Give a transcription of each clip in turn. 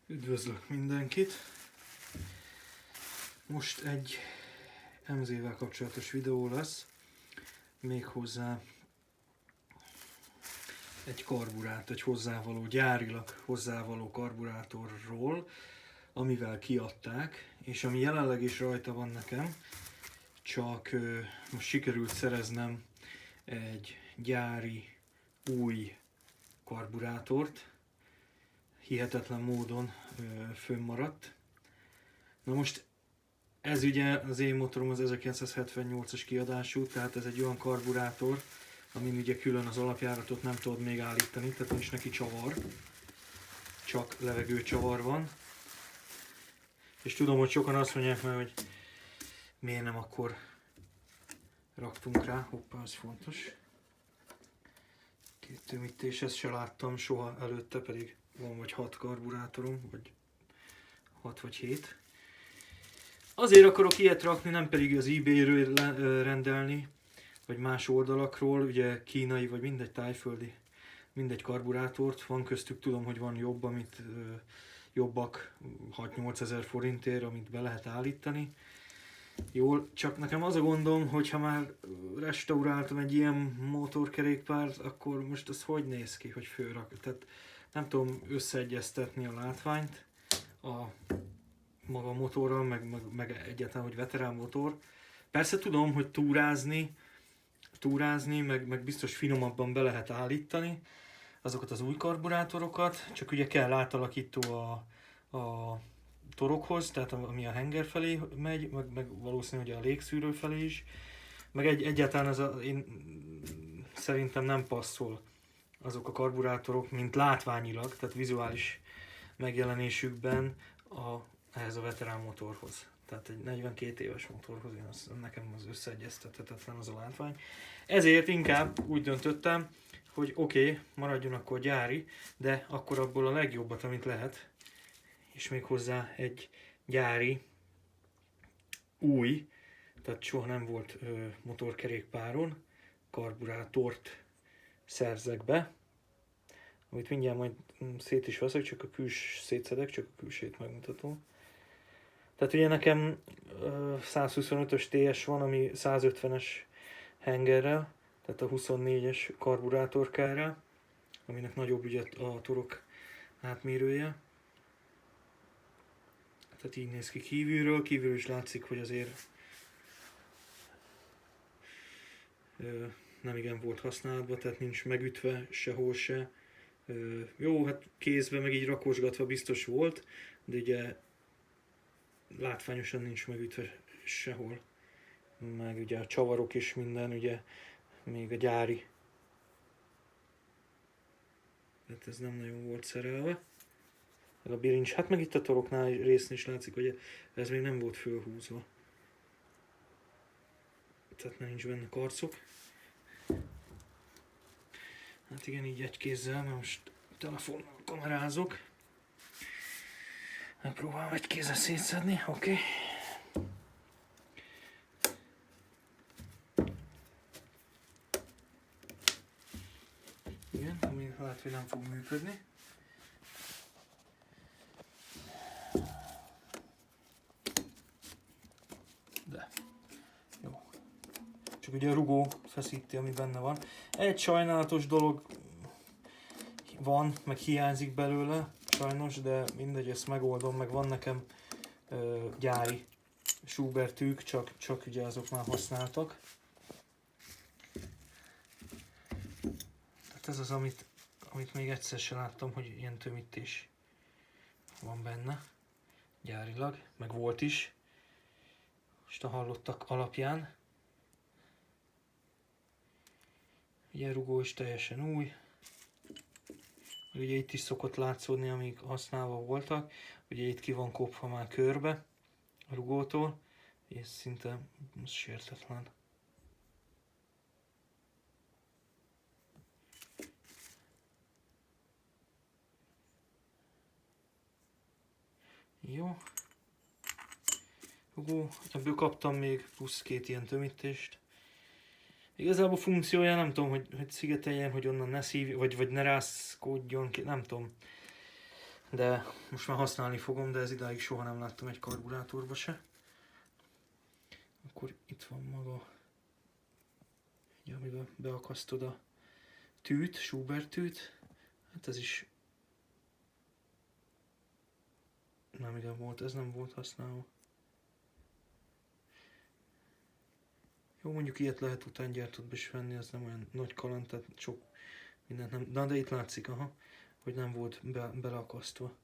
Üdvözlök mindenkit! Most egy MZ-vel kapcsolatos videó lesz, méghozzá egy gyárilag hozzávaló karburátorról, amivel kiadták, és ami jelenleg is rajta van nekem, csak most sikerült szereznem egy gyári új karburátort, hihetetlen módon fönnmaradt. Na most ez ugye az én motorom az 1978-as kiadású, tehát ez egy olyan karburátor, amin ugye külön az alapjáratot nem tudod még állítani, tehát nincs neki csavar, csak levegőcsavar van. És tudom, hogy sokan azt mondják már, hogy miért nem akkor raktunk rá, hoppá, ez fontos. Két tömítés, ezt se láttam soha előtte, pedig van vagy 6 karburátorom, vagy 6 vagy 7. Azért akarok ilyet rakni, nem pedig az eBay-ről rendelni, vagy más oldalakról, ugye kínai, vagy mindegy tájföldi, mindegy karburátort. Van köztük, tudom, hogy van jobb, amit jobbak 6-8 ezer forintért, amit be lehet állítani. Jól, csak nekem az a gondom, hogy ha már restauráltam egy ilyen motorkerékpárt, akkor most az hogy néz ki, hogy fölrak. Tehát nem tudom összeegyeztetni a látványt a maga motorral, meg egyáltalán, hogy veterán motor. Persze tudom, hogy túrázni meg biztos finomabban be lehet állítani azokat az új karburátorokat, csak ugye kell átalakító a torokhoz, tehát ami a henger felé megy, meg valószínűleg a légszűrő felé is, meg egyáltalán én szerintem nem passzol azok a karburátorok, mint látványilag, tehát vizuális megjelenésükben ehhez a veterán motorhoz. Tehát egy 42 éves motorhoz, nekem az összeegyeztethetetlen az a látvány. Ezért inkább úgy döntöttem, hogy oké, maradjon akkor gyári, de akkor abból a legjobbat, amit lehet, és még hozzá egy gyári, új, tehát soha nem volt motorkerékpáron, karburátort szerzek be, amit mindjárt majd szét is veszek, szétszedek, csak a külsét megmutatom. Tehát ugye nekem 125-ös TS van, ami 150-es hengerrel, tehát a 24-es karburátorkárral, aminek nagyobb ugye a torok átmérője. Tehát így néz ki kívülről is látszik, hogy azért nem igen volt használatban, tehát nincs megütve sehol se. Jó, hát kézbe meg így rakosgatva biztos volt, de ugye látványosan nincs megütve sehol. Meg ugye a csavarok is minden, ugye még a gyári. Tehát ez nem nagyon volt szerelve. Meg a bilincs, hát meg itt a toroknál részén is látszik, hogy ez még nem volt fölhúzva. Tehát nincs benne karcok. Hát igen, így egy kézzel, mert most telefonnal kamerázok. Megpróbálom egy kézzel szétszedni, oké. Igen, ami lehet, hogy nem fog működni. De, jó. Csak ugye a rugó feszíti, ami benne van. Egy sajnálatos dolog van, meg hiányzik belőle, sajnos, de mindegy, ezt megoldom, meg van nekem gyári Schubertük, csak ugye azok már használtak. Tehát ez az, amit még egyszer sem láttam, hogy ilyen tömítés van benne, gyárilag, meg volt is, most a hallottak alapján. Ugye rugó is teljesen új. Ugye itt is szokott látszódni, amíg használva voltak. Ugye itt ki van kopva már körbe a rugótól, és szinte sértetlen. Jó. Rugó, ebből kaptam még plusz 2 ilyen tömítést. Igazából funkciója nem tudom, hogy szigeteljen, hogy onnan ne szívj, vagy ne rászkódjon ki, nem tudom. de most már használni fogom, de ez idáig soha nem láttam egy karburátorba se. Akkor itt van maga, amiben beakasztod a tűt, Schubert tűt. Hát ez is nem igen volt, ez nem volt használva. Jó, mondjuk ilyet lehet utángyártót is venni, az nem olyan nagy kaland, tehát sok mindent nem... Na, de itt látszik, aha, hogy nem volt beleakasztva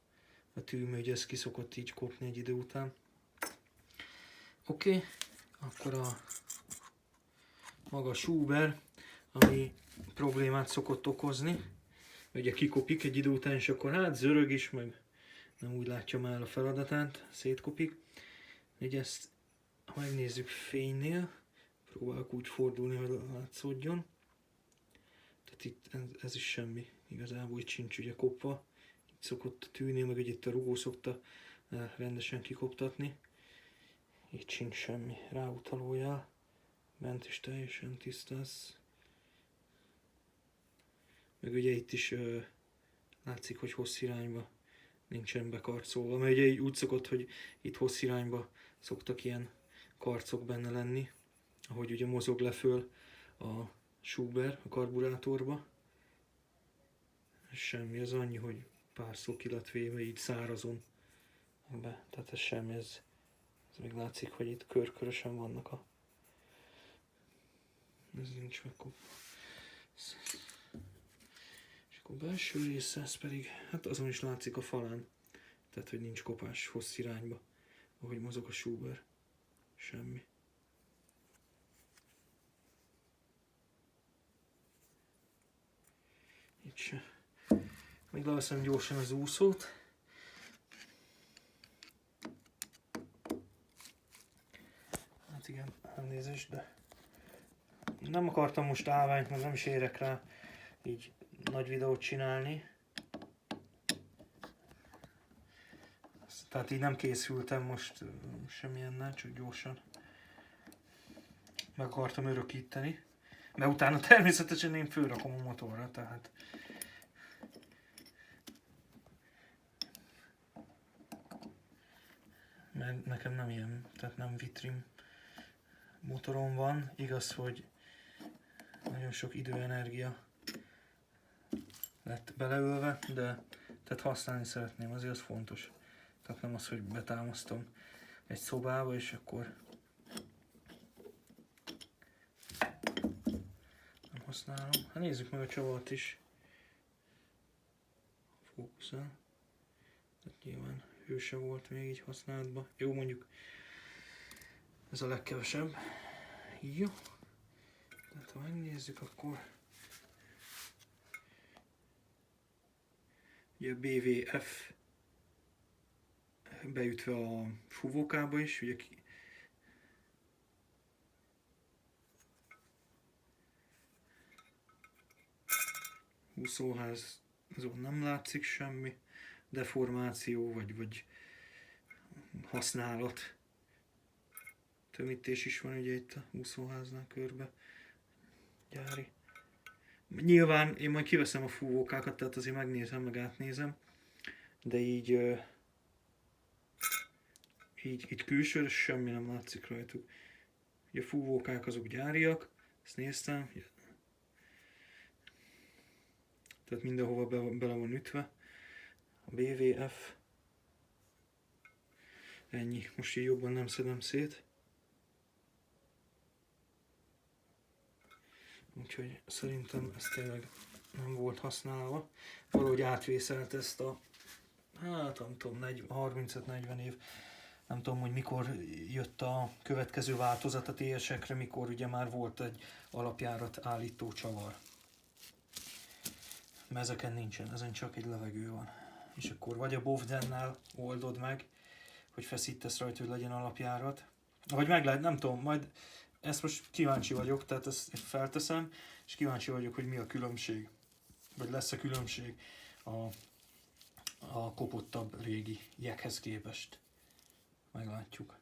a tűmű, hogy ez ki szokott így kopni egy idő után. Oké, akkor a maga Schubert, ami problémát szokott okozni. Ugye kikopik egy idő után, és akkor hát zörög is, meg nem úgy látja már a feladatát, szétkopik. Ugye ezt, ha megnézzük fénynél, próbálok úgy fordulni, hogy látszódjon. Tehát itt ez is semmi, igazából itt sincs ugye kopva. Itt szokott tűnni, meg ugye itt a rugó szokta rendesen kikoptatni. Itt sincs semmi ráutalójel. Bent is teljesen tisztász. Meg ugye itt is látszik, hogy hosszirányba nincsen bekarcolva. Mert ugye úgy szokott, hogy itt hosszirányba szoktak ilyen karcok benne lenni, ahogy ugye mozog le föl a Schubert a karburátorba. Semmi, az annyi, hogy pár szó ki lett véve így szárazon be. Tehát ez semmi, ez még látszik, hogy itt körkörösen vannak a... Ez nincs megkopva. És akkor belső része, ez pedig, hát azon is látszik a falán. Tehát, hogy nincs kopás hossz irányba, ahogy mozog a Schubert. Semmi. Itt se. Még leveszem gyorsan az úszót. Hát igen, elnézést, de nem akartam most állványt, meg nem is érek rá így nagy videót csinálni. Tehát így nem készültem most semmilyennel, csak gyorsan meg akartam örökíteni. Mert utána természetesen én fölrakom a motorra, tehát... Mert nekem nem ilyen, tehát nem vitrin motorom van. Igaz, hogy nagyon sok időenergia lett beleölve, de tehát használni szeretném, azért az fontos. Tehát nem az, hogy betámasztom egy szobába, és akkor nem használom. Hát nézzük meg a csavart is. Fókuszál. Tehát nyilván ő se volt még így használatban. Jó, mondjuk ez a legkevesebb. Jó. Tehát ha megnézzük, akkor ugye a BVF beütve a fúvókába is, ugye úszóház, azon nem látszik semmi deformáció, vagy használat. Tömítés is van ugye itt a úszóháznál körbe. Gyári. Nyilván én majd kiveszem a fúvókákat, tehát azért megnézem, meg átnézem. De így külsőre semmi nem látszik rajtuk. Ugye a fúvókák azok gyáriak, ezt néztem. Tehát mindenhova bele van ütve. A BVF. Ennyi. Most így jobban nem szedem szét. Úgyhogy szerintem ez tényleg nem volt használva. Valahogy átvészelt ezt a, hát nem tudom, 35-40 év. Nem tudom, hogy mikor jött a következő változat a TS-ekre, mikor ugye már volt egy alapjárat állító csavar. Mert ezeken nincsen, ezen csak egy levegő van. És akkor vagy a Bovdennel oldod meg, hogy feszítesz rajta, hogy legyen alapjárat. Vagy meg lehet, nem tudom, majd ezt most kíváncsi vagyok, tehát ezt felteszem, és kíváncsi vagyok, hogy mi a különbség. Vagy lesz-e különbség a kopottabb régi jekhez képest. Meglátjuk.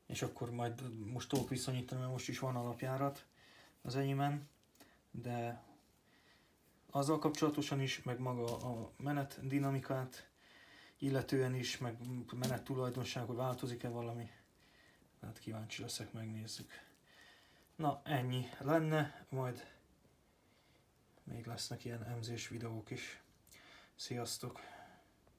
És akkor majd most tudok viszonyítani, mert most is van alapjárat az enyémen, de azzal kapcsolatosan is, meg maga a menet dinamikát illetően is, meg menet tulajdonság, hogy változik-e valami. Hát kíváncsi leszek, megnézzük. Na, ennyi lenne, majd még lesznek ilyen emzés videók is. Sziasztok!